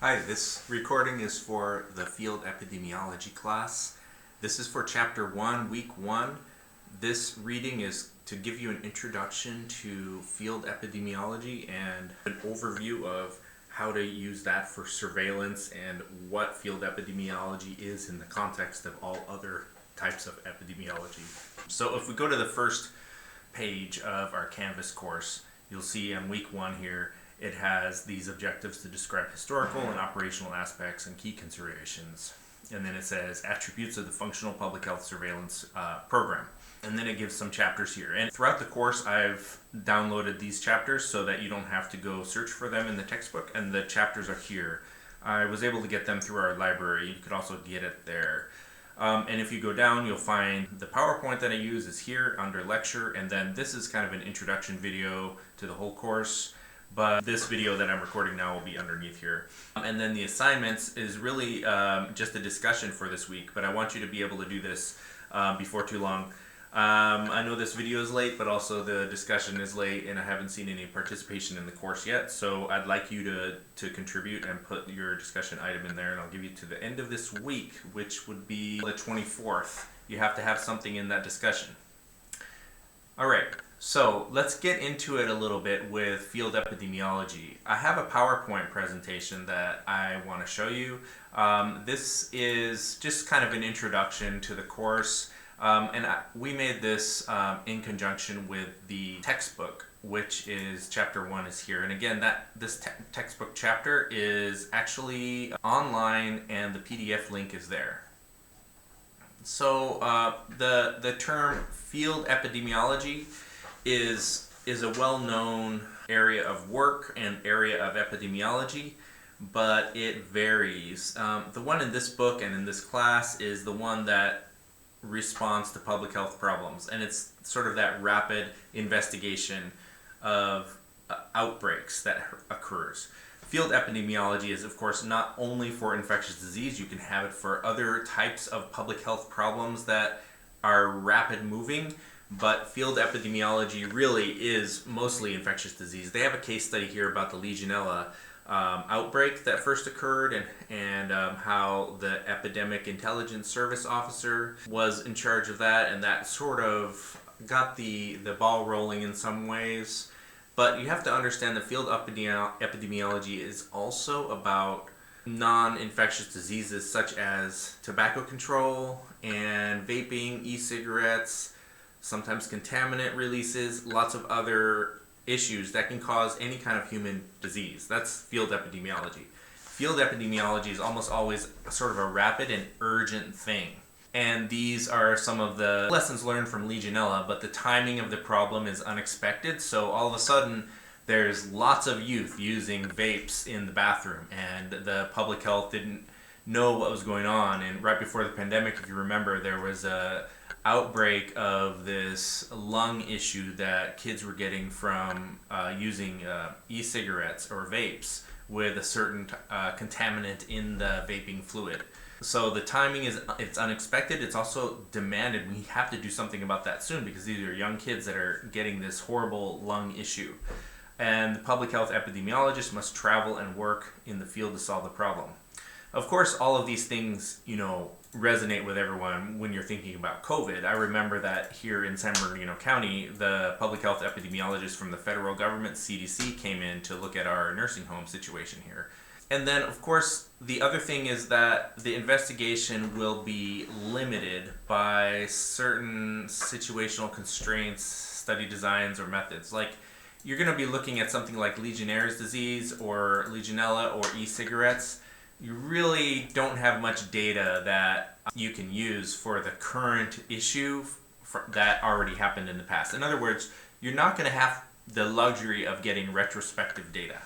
Hi, this recording is for the field epidemiology class. This is for chapter 1, week 1. This reading is to give you an introduction to field epidemiology and an overview of how to use that for surveillance and what field epidemiology is in the context of all other types of epidemiology. So if we go to the first page of our Canvas course, you'll see on week 1 here, it has these objectives to describe historical and operational aspects and key considerations. And then it says attributes of the functional public health surveillance program. And then it gives some chapters here. And throughout the course, I've downloaded these chapters so that you don't have to go search for them in the textbook. And the chapters are here. I was able to get them through our library. You could also get it there. And if you go down, you'll find the PowerPoint that I use is here under lecture. And then this is kind of an introduction video to the whole course. But this video that I'm recording now will be underneath here. And then the assignments is really just a discussion for this week, but I want you to be able to do this before too long. I know this video is late, but also the discussion is late, and I haven't seen any participation in the course yet, so I'd like you to contribute and put your discussion item in there, and I'll give you to the end of this week, which would be the 24th. You have to have something in that discussion. All right. So let's get into it a little bit with field epidemiology. I have a PowerPoint presentation that I want to show you. This is just kind of an introduction to the course, and we made this in conjunction with the textbook, which is chapter 1 is here. And again, this textbook chapter is actually online, and the PDF link is there. So the term field epidemiology is a well-known area of work and area of epidemiology, but it varies. The one in this book and in this class is the one that responds to public health problems, and it's sort of that rapid investigation of outbreaks that occurs. Field epidemiology is, of course, not only for infectious disease. You can have it for other types of public health problems that are rapid moving, but field epidemiology really is mostly infectious disease. They have a case study here about the Legionella outbreak that first occurred, and how the Epidemic Intelligence Service officer was in charge of that, and that sort of got the ball rolling in some ways. But you have to understand that field epidemiology is also about non-infectious diseases such as tobacco control and vaping, e-cigarettes, sometimes contaminant releases, lots of other issues that can cause any kind of human disease. That's field epidemiology. Field epidemiology is almost always sort of a rapid and urgent thing. And these are some of the lessons learned from Legionella, but the timing of the problem is unexpected. So all of a sudden, there's lots of youth using vapes in the bathroom, and the public health didn't know what was going on. And right before the pandemic, if you remember, there was a outbreak of this lung issue that kids were getting from using e-cigarettes or vapes with a certain contaminant in the vaping fluid. So the timing it's unexpected. It's also demanded. We have to do something about that soon because these are young kids that are getting this horrible lung issue. And the public health epidemiologist must travel and work in the field to solve the problem. Of course, all of these things, resonate with everyone when you're thinking about COVID. I remember that here in San Bernardino County, the public health epidemiologist from the federal government, CDC, came in to look at our nursing home situation here. And then, of course, the other thing is that the investigation will be limited by certain situational constraints, study designs, or methods. Like, you're going to be looking at something like Legionnaire's disease or Legionella or e-cigarettes. You really don't have much data that you can use for the current issue that already happened in the past. In other words, you're not going to have the luxury of getting retrospective data.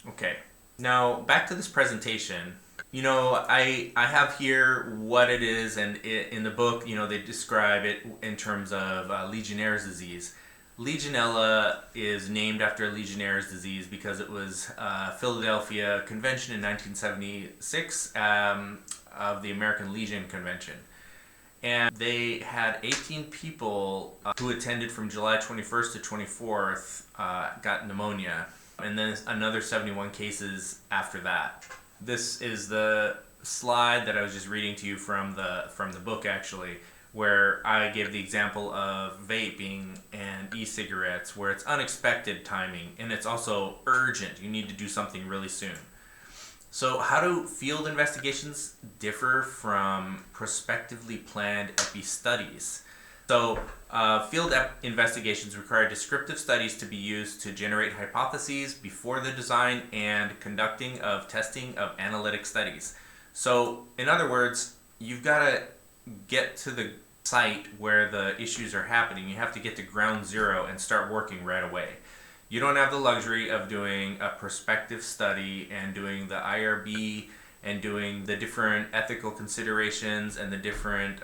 Okay, now back to this presentation. I have here what it is, and in the book, they describe it in terms of Legionnaire's disease. Legionella is named after Legionnaire's disease because it was Philadelphia Convention in 1976 of the American Legion Convention. And they had 18 people who attended from July 21st to 24th got pneumonia, and then another 71 cases after that. This is the slide that I was just reading to you from the book, actually, where I gave the example of vaping and e-cigarettes, where it's unexpected timing and it's also urgent. You need to do something really soon. So how do field investigations differ from prospectively planned epi studies? So field investigations require descriptive studies to be used to generate hypotheses before the design and conducting of testing of analytic studies. So in other words, you've got to get to the site where the issues are happening. You have to get to ground zero and start working right away. You don't have the luxury of doing a prospective study and doing the IRB and doing the different ethical considerations and the different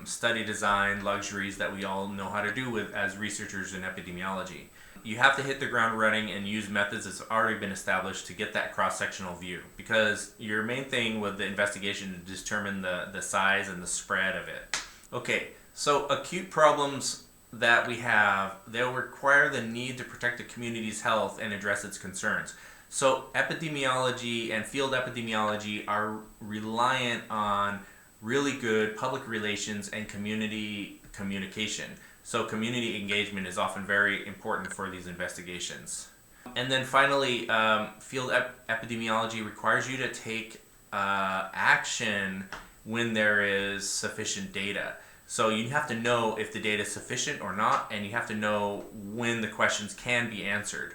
study design luxuries that we all know how to do with as researchers in epidemiology. You have to hit the ground running and use methods that's already been established to get that cross-sectional view, because your main thing with the investigation is to determine the size and the spread of it. Okay, so acute problems that we have, they'll require the need to protect the community's health and address its concerns. So epidemiology and field epidemiology are reliant on really good public relations and community communication. So community engagement is often very important for these investigations. And then finally, field epidemiology requires you to take action when there is sufficient data. So you have to know if the data is sufficient or not, and you have to know when the questions can be answered.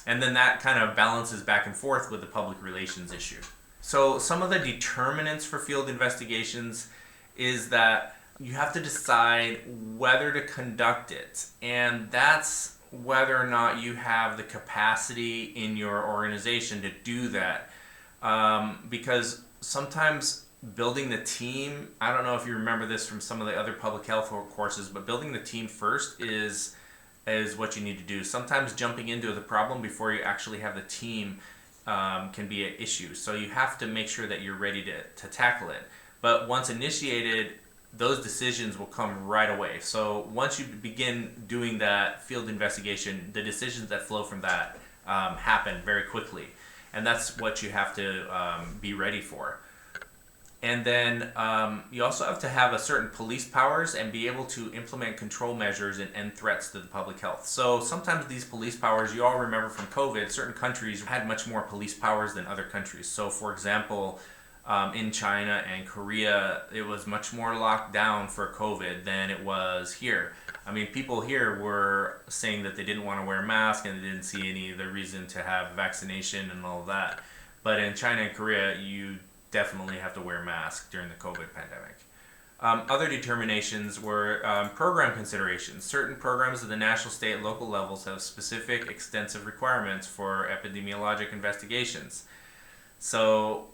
And then that kind of balances back and forth with the public relations issue. So some of the determinants for field investigations is that you have to decide whether to conduct it. And that's whether or not you have the capacity in your organization to do that. Because sometimes building the team, I don't know if you remember this from some of the other public health courses, but building the team first is what you need to do. Sometimes jumping into the problem before you actually have the team can be an issue. So you have to make sure that you're ready to tackle it. But once initiated, those decisions will come right away. So once you begin doing that field investigation, the decisions that flow from that happen very quickly. And that's what you have to be ready for. And then you also have to have a certain police powers and be able to implement control measures and end threats to the public health. So sometimes these police powers, you all remember from COVID, certain countries had much more police powers than other countries. So for example, in China and Korea, it was much more locked down for COVID than it was here. I mean, people here were saying that they didn't want to wear masks and they didn't see any other reason to have vaccination and all of that. But in China and Korea, you definitely have to wear masks during the COVID pandemic. Other determinations were program considerations. Certain programs at the national, state, and local levels have specific, extensive requirements for epidemiologic investigations. So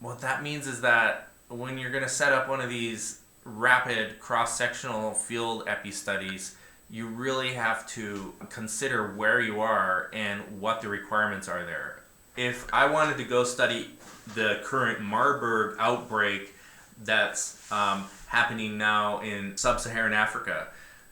what that means is that when you're going to set up one of these rapid cross-sectional field epi studies, you really have to consider where you are and what the requirements are there. If I wanted to go study the current Marburg outbreak that's happening now in sub-Saharan Africa,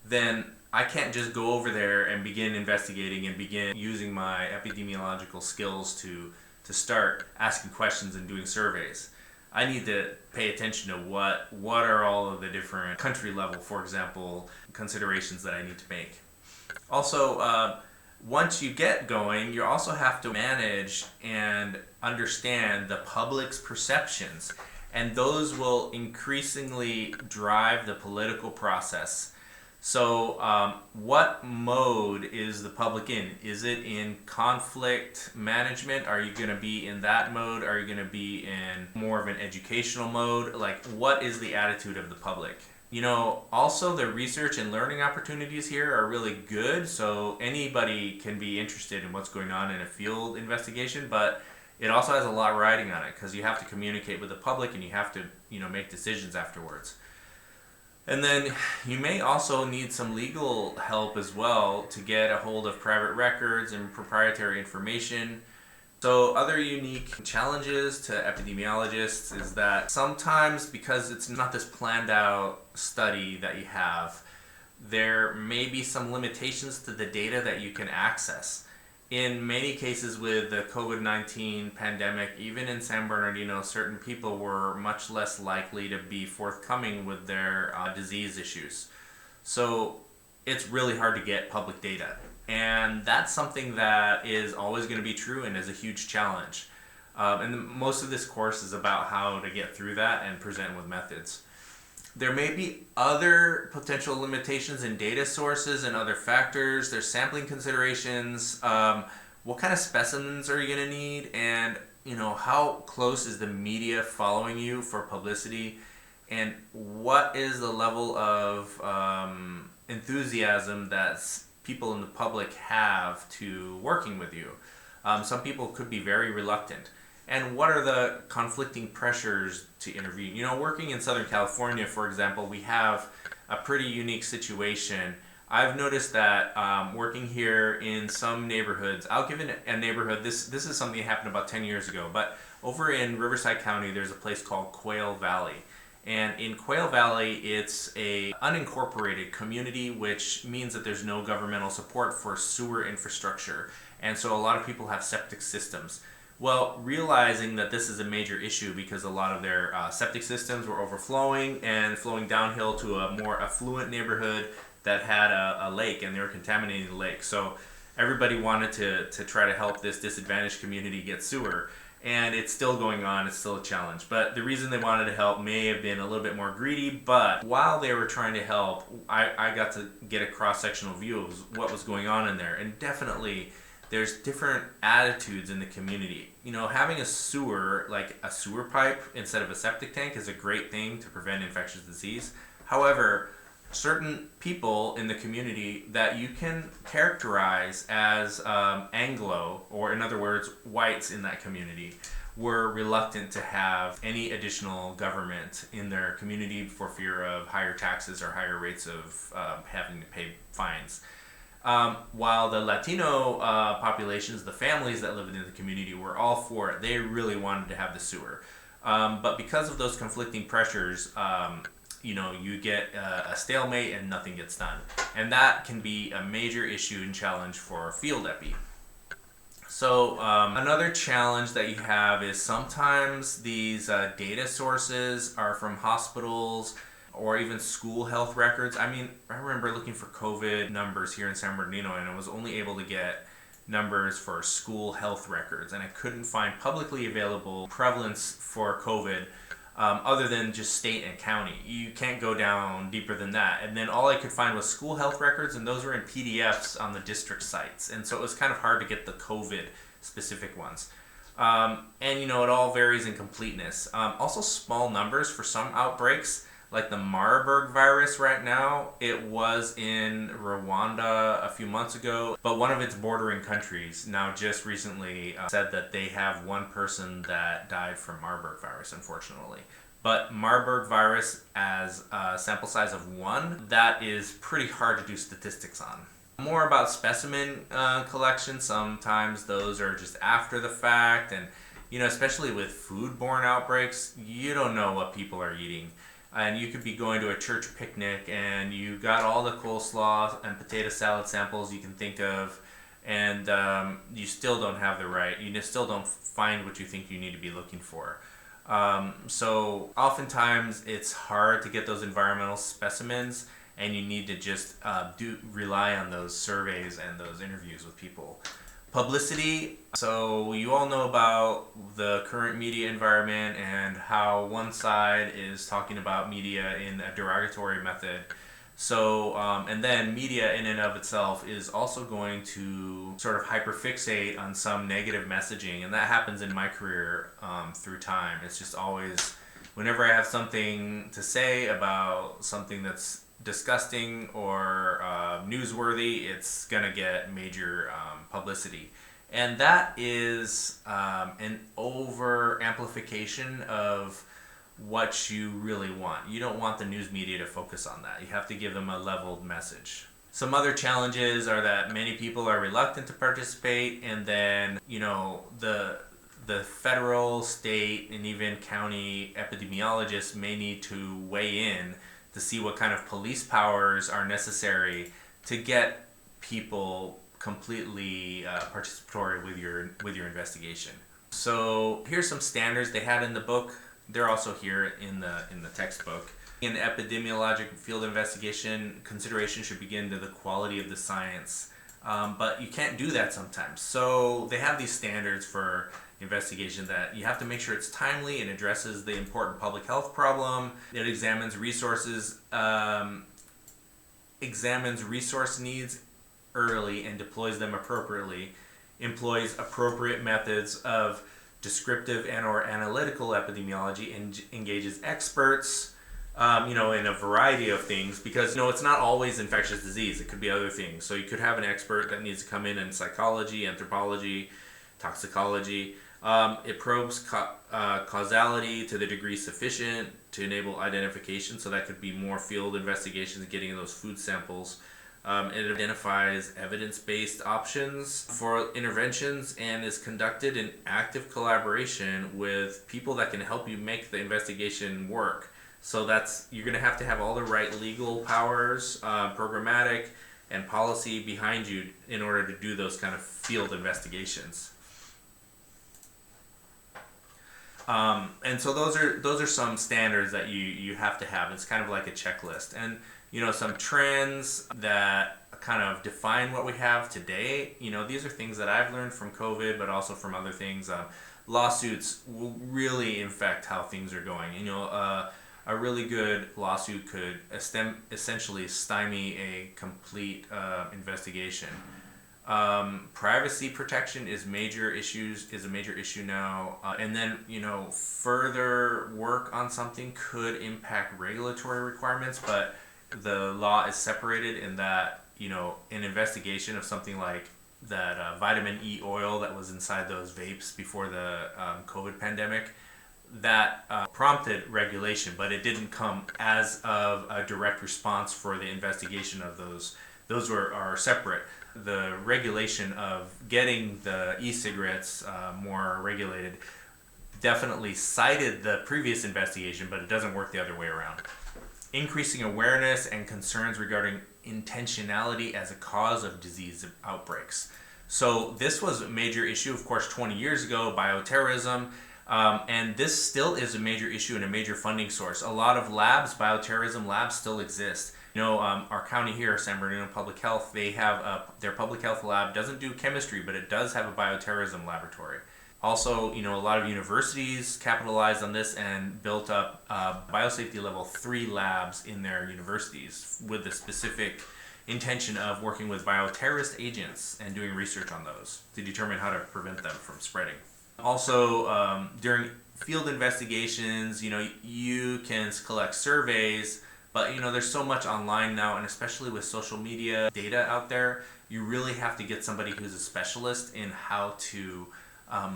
then I can't just go over there and begin investigating and begin using my epidemiological skills to start asking questions and doing surveys. I need to pay attention to what are all of the different country level, for example, considerations that I need to make. Also, once you get going, you also have to manage and understand the public's perceptions, and those will increasingly drive the political process. So what mode is the public in? Is it in conflict management? Are you going to be in that mode? Are you going to be in more of an educational mode? Like, what is the attitude of the public? You know, also the research and learning opportunities here are really good, so anybody can be interested in what's going on in a field investigation, but it also has a lot riding on it because you have to communicate with the public and you have to, make decisions afterwards. And then you may also need some legal help as well to get a hold of private records and proprietary information. So other unique challenges to epidemiologists is that sometimes, because it's not this planned out study that you have, there may be some limitations to the data that you can access. in many cases with the COVID-19 pandemic, even in San Bernardino, certain people were much less likely to be forthcoming with their disease issues. So it's really hard to get public data. And that's something that is always going to be true and is a huge challenge. Most of this course is about how to get through that and present with methods. There may be other potential limitations in data sources and other factors. There's sampling considerations. What kind of specimens are you going to need? And, how close is the media following you for publicity? And what is the level of enthusiasm that people in the public have to working with you? Some people could be very reluctant. And what are the conflicting pressures to intervene? Working in Southern California, for example, we have a pretty unique situation. I've noticed that working here in some neighborhoods, I'll give a neighborhood, this is something that happened about 10 years ago, but over in Riverside County, there's a place called Quail Valley. And in Quail Valley, it's a unincorporated community, which means that there's no governmental support for sewer infrastructure. And so a lot of people have septic systems. Well, realizing that this is a major issue because a lot of their septic systems were overflowing and flowing downhill to a more affluent neighborhood that had a lake, and they were contaminating the lake. So everybody wanted to try to help this disadvantaged community get sewer. And it's still going on, it's still a challenge. But the reason they wanted to help may have been a little bit more greedy, but while they were trying to help, I got to get a cross-sectional view of what was going on in there. And definitely, there's different attitudes in the community. Having a sewer, like a sewer pipe instead of a septic tank, is a great thing to prevent infectious disease. However, certain people in the community that you can characterize as Anglo, or in other words, whites in that community, were reluctant to have any additional government in their community for fear of higher taxes or higher rates of having to pay fines. While the Latino populations, the families that live in the community, were all for it. They really wanted to have the sewer. But because of those conflicting pressures, you get a stalemate and nothing gets done. And that can be a major issue and challenge for field epi. So another challenge that you have is sometimes these data sources are from hospitals or even school health records. I remember looking for COVID numbers here in San Bernardino, and I was only able to get numbers for school health records, and I couldn't find publicly available prevalence for COVID other than just state and county. You can't go down deeper than that. And then all I could find was school health records, and those were in PDFs on the district sites. And so it was kind of hard to get the COVID specific ones. And it all varies in completeness. Also small numbers for some outbreaks, like the Marburg virus right now. It was in Rwanda a few months ago, but one of its bordering countries now just recently said that they have one person that died from Marburg virus, unfortunately. But Marburg virus, as a sample size of 1, that is pretty hard to do statistics on. More about specimen collection. Sometimes those are just after the fact, and especially with foodborne outbreaks, you don't know what people are eating. And you could be going to a church picnic and you got all the coleslaw and potato salad samples you can think of, and you still don't have the right, you just still don't find what you think you need to be looking for. So oftentimes it's hard to get those environmental specimens, and you need to just rely on those surveys and those interviews with people. Publicity. So you all know about the current media environment and how one side is talking about media in a derogatory method. So, and then media in and of itself is also going to sort of hyperfixate on some negative messaging. And that happens in my career through time. It's just always, whenever I have something to say about something that's disgusting or newsworthy, it's going to get major publicity. And that is an over amplification of what you really want. You don't want the news media to focus on that. You have to give them a leveled message. Some other challenges are that many people are reluctant to participate, and then the federal, state, and even county epidemiologists may need to weigh in to see what kind of police powers are necessary to get people completely participatory with your investigation. So here's some standards they had in the book. They're also here in the textbook. In epidemiologic field investigation, consideration should begin to the quality of the science. But you can't do that sometimes. So they have these standards for investigation that you have to make sure it's timely and addresses the important public health problem. It examines resources, examines resource needs early and deploys them appropriately, employs appropriate methods of descriptive and or analytical epidemiology, and engages experts, in a variety of things, because it's not always infectious disease. It could be other things. So you could have an expert that needs to come in psychology, anthropology, toxicology. It probes causality to the degree sufficient to enable identification. So that could be more field investigations, getting those food samples. It identifies evidence-based options for interventions and is conducted in active collaboration with people that can help you make the investigation work. So you're going to have all the right legal powers, programmatic, and policy behind you in order to do those kind of field investigations. And so those are some standards that you have to have. It's kind of like a checklist. And some trends that kind of define what we have today. These are things that I've learned from COVID, but also from other things. Lawsuits will really affect how things are going. A really good lawsuit could essentially stymie a complete investigation. Privacy protection is a major issue now. And then, further work on something could impact regulatory requirements, but the law is separated in that, an investigation of something like that vitamin E oil that was inside those vapes before the COVID pandemic, that prompted regulation, but it didn't come as of a direct response for the investigation of those. Those are separate. The regulation of getting the e-cigarettes more regulated definitely cited the previous investigation, but it doesn't work the other way around. Increasing awareness and concerns regarding intentionality as a cause of disease outbreaks. So this was a major issue, of course, 20 years ago, bioterrorism. And this still is a major issue and a major funding source. A lot of labs, bioterrorism labs, still exist. Our county here, San Bernardino Public Health, they have their public health lab doesn't do chemistry, but it does have a bioterrorism laboratory. Also, a lot of universities capitalized on this and built up biosafety level 3 labs in their universities with the specific intention of working with bioterrorist agents and doing research on those to determine how to prevent them from spreading. Also, during field investigations, you can collect surveys, but there's so much online now, and especially with social media data out there, you really have to get somebody who's a specialist in how to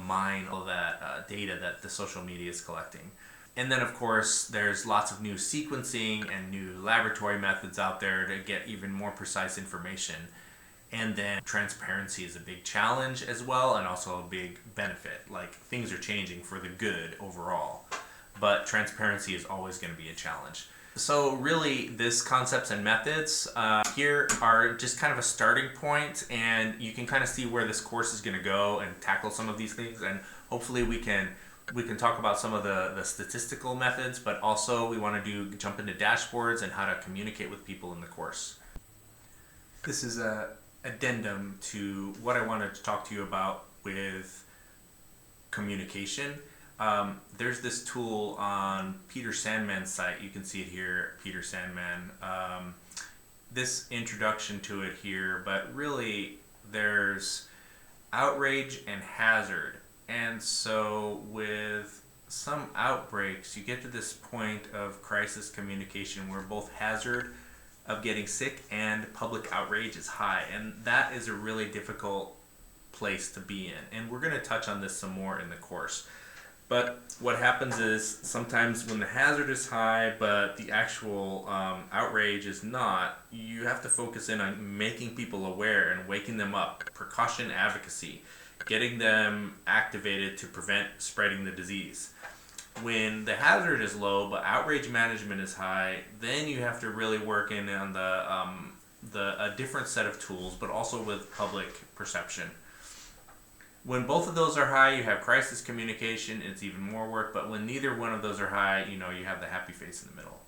mine all that data that the social media is collecting. And then, of course, there's lots of new sequencing and new laboratory methods out there to get even more precise information. And then transparency is a big challenge as well, and also a big benefit. Like, things are changing for the good overall, but transparency is always going to be a challenge. So really, this concepts and methods here are just kind of a starting point, and you can kind of see where this course is going to go and tackle some of these things. And hopefully we can talk about some of the statistical methods, but also we want to jump into dashboards and how to communicate with people in the course. This is a addendum to what I wanted to talk to you about with communication. There's this tool on Peter Sandman's site. You can see it here, Peter Sandman. This introduction to it here, but really there's outrage and hazard. And so with some outbreaks, you get to this point of crisis communication where both hazard of getting sick and public outrage is high, and that is a really difficult place to be in, and we're going to touch on this some more in the course. But what happens is sometimes when the hazard is high but the actual outrage is not, you have to focus in on making people aware and waking them up, precaution advocacy, getting them activated to prevent spreading the disease. When the hazard is low but outrage management is high, then you have to really work in on a different set of tools, but also with public perception. When both of those are high, you have crisis communication. It's even more work. But when neither one of those are high, you have the happy face in the middle.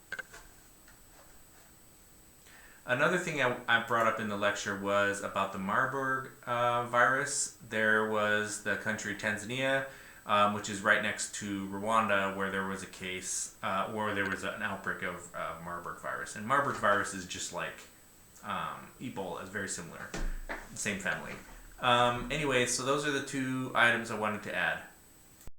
Another thing I brought up in the lecture was about the Marburg virus. There was the country Tanzania, which is right next to Rwanda, where there was a case, where there was an outbreak of Marburg virus. And Marburg virus is just like Ebola, it's very similar, same family. Anyway, so those are the two items I wanted to add.